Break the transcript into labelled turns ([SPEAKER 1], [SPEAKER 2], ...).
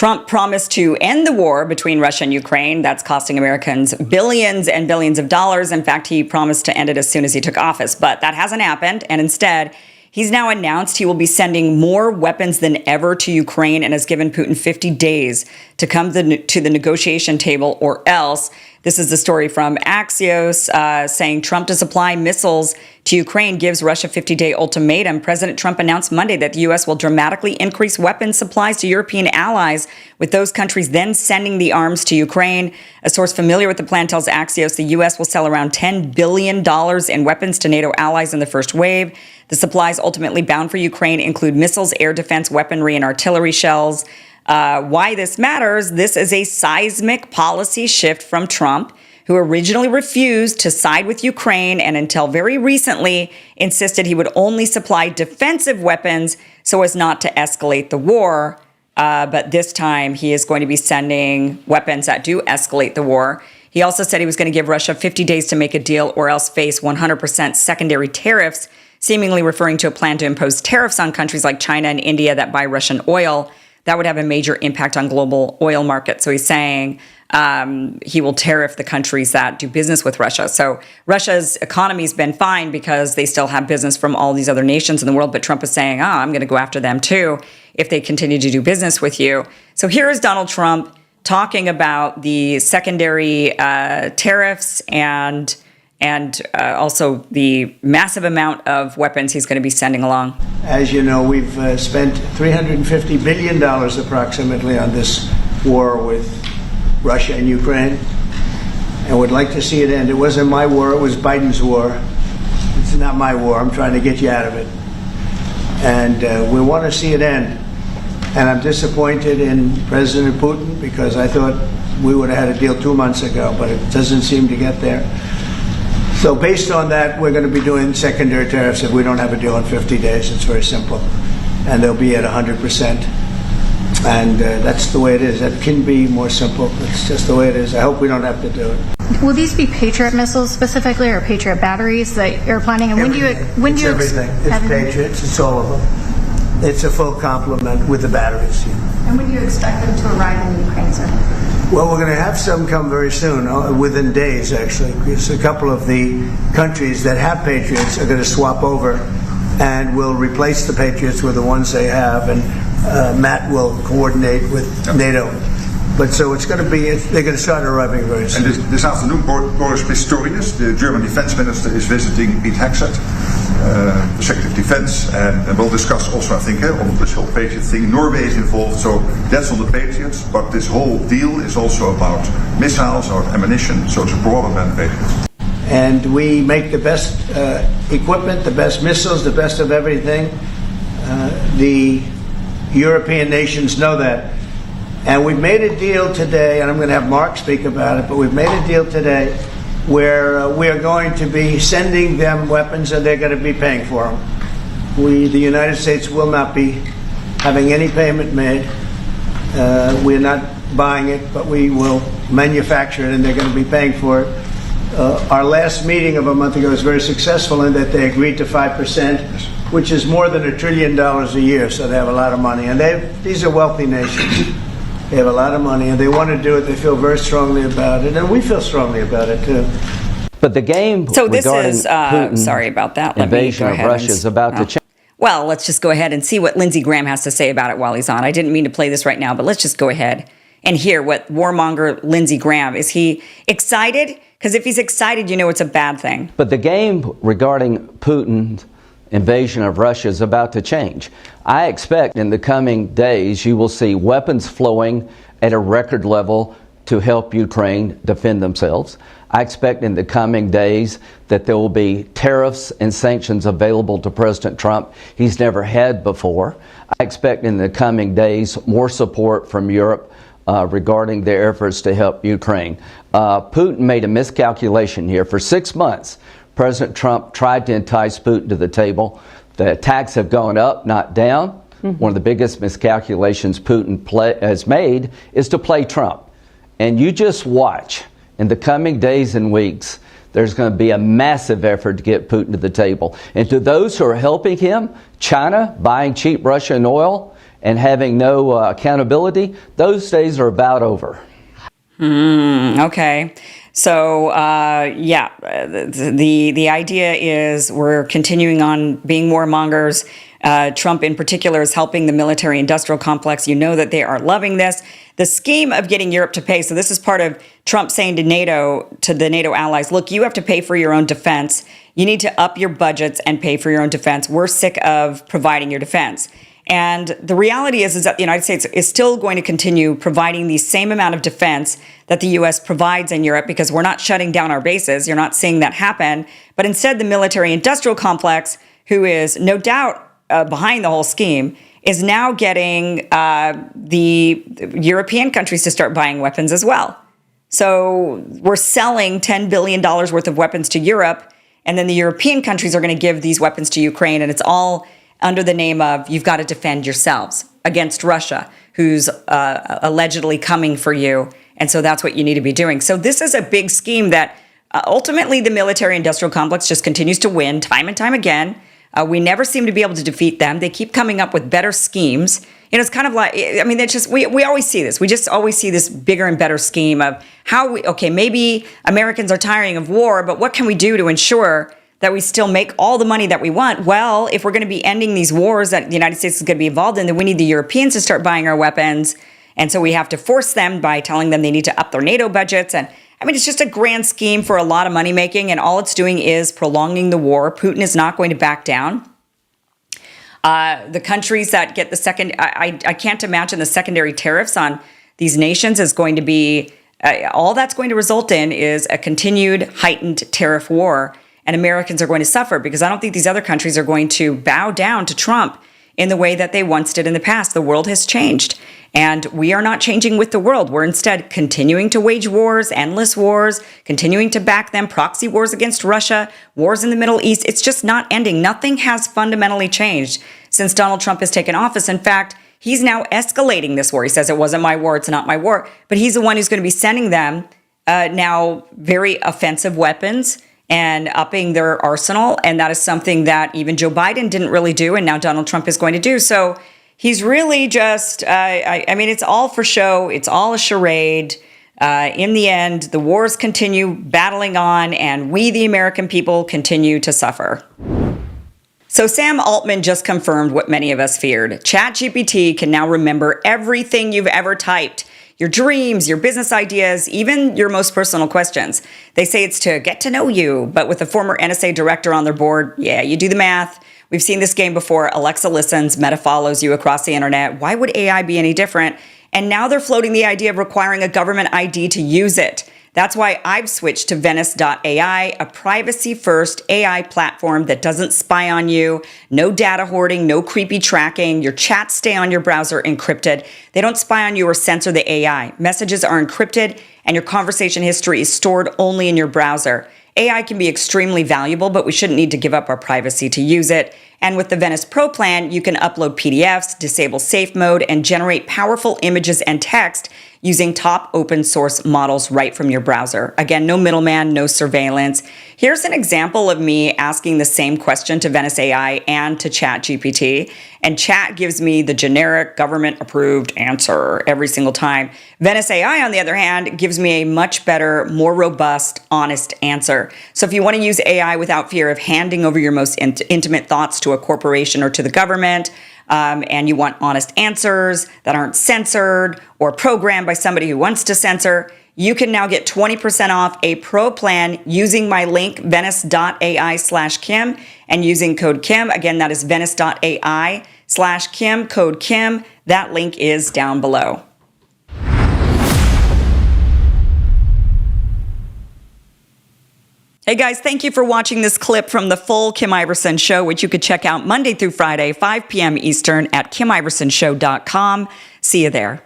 [SPEAKER 1] Trump promised to end the war between Russia and Ukraine. That's costing Americans billions and billions of dollars. In fact, he promised to end it as soon as he took office, but that hasn't happened. And instead, he's now announced he will be sending more weapons than ever to Ukraine and has given Putin 50 days to come to the negotiation table or else. This is the story from Axios saying Trump to supply missiles to Ukraine gives Russia 50-day ultimatum. President Trump announced Monday that the U.S. will dramatically increase weapons supplies to European allies, with those countries then sending the arms to Ukraine. A source familiar with the plan tells Axios the U.S. will sell around $10 billion in weapons to NATO allies in the first wave. The supplies ultimately bound for Ukraine include missiles, air defense, weaponry, and artillery shells. Why this matters, this is a seismic policy shift from Trump, who originally refused to side with Ukraine and until very recently insisted he would only supply defensive weapons so as not to escalate the war. But this time he is going to be sending weapons that do escalate the war. He also said he was going to give Russia 50 days to make a deal or else face 100% secondary tariffs, seemingly referring to a plan to impose tariffs on countries like China and India that buy Russian oil. That would have a major impact on global oil markets. So he's saying he will tariff the countries that do business with Russia. So Russia's economy has been fine because they still have business from all these other nations in the world. But Trump is saying, I'm going to go after them too if they continue to do business with you. So here is Donald Trump talking about the secondary tariffs and also the massive amount of weapons he's going to be sending along.
[SPEAKER 2] As you know, we've spent $350 billion approximately on this war with Russia and Ukraine, and would like to see it end. It wasn't my war, it was Biden's war. It's not my war, I'm trying to get you out of it. And we want to see it end. And I'm disappointed in President Putin because I thought we would have had a deal 2 months ago, but it doesn't seem to get there. So based on that, we're going to be doing secondary tariffs if we don't have a deal in 50 days. It's very simple. And they'll be at 100%. And that's the way it is. That can be more simple. It's just the way it is. I hope we don't have to do it.
[SPEAKER 3] Will these be Patriot missiles specifically or Patriot batteries that you're planning? And
[SPEAKER 2] everything.
[SPEAKER 3] when do you
[SPEAKER 2] everything. It's Patriots. It's all of them. It's a full complement with the batteries.
[SPEAKER 3] And when do you expect them to arrive in Ukraine, sir?
[SPEAKER 2] Well, we're going to have some come very soon, within days, actually, because a couple of the countries that have Patriots are going to swap over and will replace the Patriots with the ones they have, and Matt will coordinate with NATO. But so it's going to be, they're going to start arriving very soon.
[SPEAKER 4] And this afternoon, Boris Pistorius, the German defense minister, is visiting Pete Hegseth, the Secretary of Defense, and we'll discuss also, I think, on this whole Patriot thing. Norway is involved, so that's on the Patriots, but this whole deal is also about missiles or ammunition, so it's broader than Patriots.
[SPEAKER 2] And we make the best equipment, the best missiles, the best of everything. The European nations know that. And we've made a deal today, and I'm going to have Mark speak about it, but we've made a deal today where we are going to be sending them weapons and they're going to be paying for them. The United States will not be having any payment made. We're not buying it, but we will manufacture it and they're going to be paying for it. Our last meeting of a month ago was very successful in that they agreed to 5%, which is more than $1 trillion a year, so they have a lot of money. And these are wealthy nations. They have a lot of money, and they want to do it. They feel very strongly about it, and we feel strongly about it, too.
[SPEAKER 5] But the game
[SPEAKER 1] so this
[SPEAKER 5] regarding
[SPEAKER 1] is,
[SPEAKER 5] Putin
[SPEAKER 1] sorry about that. Let
[SPEAKER 5] invasion
[SPEAKER 1] me go
[SPEAKER 5] of
[SPEAKER 1] ahead
[SPEAKER 5] Russia is about to change.
[SPEAKER 1] Well, let's just go ahead and see what Lindsey Graham has to say about it while he's on. I didn't mean to play this right now, but let's just go ahead and hear what Warmonger Lindsey Graham, is he excited? Because if he's excited, you know it's a bad thing.
[SPEAKER 5] But the game regarding Putin's invasion of Russia is about to change. I expect in the coming days you will see weapons flowing at a record level to help Ukraine defend themselves. I expect in the coming days that there will be tariffs and sanctions available to President Trump he's never had before. I expect in the coming days more support from Europe regarding their efforts to help Ukraine. Putin made a miscalculation here. For 6 months, President Trump tried to entice Putin to the table. The attacks have gone up, not down. One of the biggest miscalculations Putin has made is to play Trump. And you just watch. In the coming days and weeks, there's going to be a massive effort to get Putin to the table. And to those who are helping him, China buying cheap Russian oil and having no accountability, those days are about over.
[SPEAKER 1] Okay. So, the idea is we're continuing on being warmongers. Trump in particular is helping the military-industrial complex. You know that they are loving this. The scheme of getting Europe to pay. So this is part of Trump saying to the NATO allies, look, you have to pay for your own defense. You need to up your budgets and pay for your own defense. We're sick of providing your defense. And the reality is that the United States is still going to continue providing the same amount of defense that the U.S. provides in Europe because we're not shutting down our bases. You're not seeing that happen. But instead, the military-industrial complex, who is no doubt behind the whole scheme, is now getting the European countries to start buying weapons as well. So we're selling $10 billion worth of weapons to Europe, and then the European countries are going to give these weapons to Ukraine, and it's all under the name of you've got to defend yourselves against Russia, who's allegedly coming for you. And so that's what you need to be doing. So this is a big scheme that ultimately the military-industrial complex just continues to win time and time again. We never seem to be able to defeat them. They keep coming up with better schemes. You know, it's kind of like, I mean, it's just, we always see this. We just always see this bigger and better scheme of how maybe Americans are tiring of war, but what can we do to ensure that we still make all the money that we want? Well, if we're going to be ending these wars that the United States is going to be involved in, then we need the Europeans to start buying our weapons. And so we have to force them by telling them they need to up their NATO budgets. And I mean, it's just a grand scheme for a lot of money making, and all it's doing is prolonging the war. Putin is not going to back down. The countries that get the second, I can't imagine the secondary tariffs on these nations is going to be, all that's going to result in is a continued heightened tariff war. And Americans are going to suffer because I don't think these other countries are going to bow down to Trump in the way that they once did in the past. The world has changed, and we are not changing with the world. We're instead continuing to wage wars, endless wars, continuing to back them, proxy wars against Russia, wars in the Middle East. It's just not ending. Nothing has fundamentally changed since Donald Trump has taken office. In fact, he's now escalating this war. He says it wasn't my war, it's not my war. But he's the one who's going to be sending them now very offensive weapons and upping their arsenal. And that is something that even Joe Biden didn't really do, and now Donald Trump is going to do. So he's really just, I mean, it's all for show. It's all a charade. In the end, the wars continue battling on, and we, the American people, continue to suffer. So Sam Altman just confirmed what many of us feared. ChatGPT can now remember everything you've ever typed. Your dreams, your business ideas, even your most personal questions. They say it's to get to know you, but with a former NSA director on their board, yeah, you do the math. We've seen this game before. Alexa listens, Meta follows you across the internet. Why would AI be any different? And now they're floating the idea of requiring a government ID to use it. That's why I've switched to Venice.ai, a privacy-first AI platform that doesn't spy on you, no data hoarding, no creepy tracking. Your chats stay on your browser encrypted. They don't spy on you or censor the AI. Messages are encrypted, and your conversation history is stored only in your browser. AI can be extremely valuable, but we shouldn't need to give up our privacy to use it. And with the Venice Pro plan, you can upload PDFs, disable safe mode, and generate powerful images and text using top open source models right from your browser. Again, no middleman, no surveillance. Here's an example of me asking the same question to Venice AI and to ChatGPT, and Chat gives me the generic government-approved answer every single time. Venice AI, on the other hand, gives me a much better, more robust, honest answer. So if you want to use AI without fear of handing over your most intimate thoughts to a corporation or to the government, and you want honest answers that aren't censored or programmed by somebody who wants to censor, you can now get 20% off a pro plan using my link, venice.ai/Kim, and using code Kim. Again, that is venice.ai/Kim, code Kim. That link is down below. Hey guys, thank you for watching this clip from the full Kim Iversen Show, which you could check out Monday through Friday, 5 p.m. Eastern at KimIversonShow.com. See you there.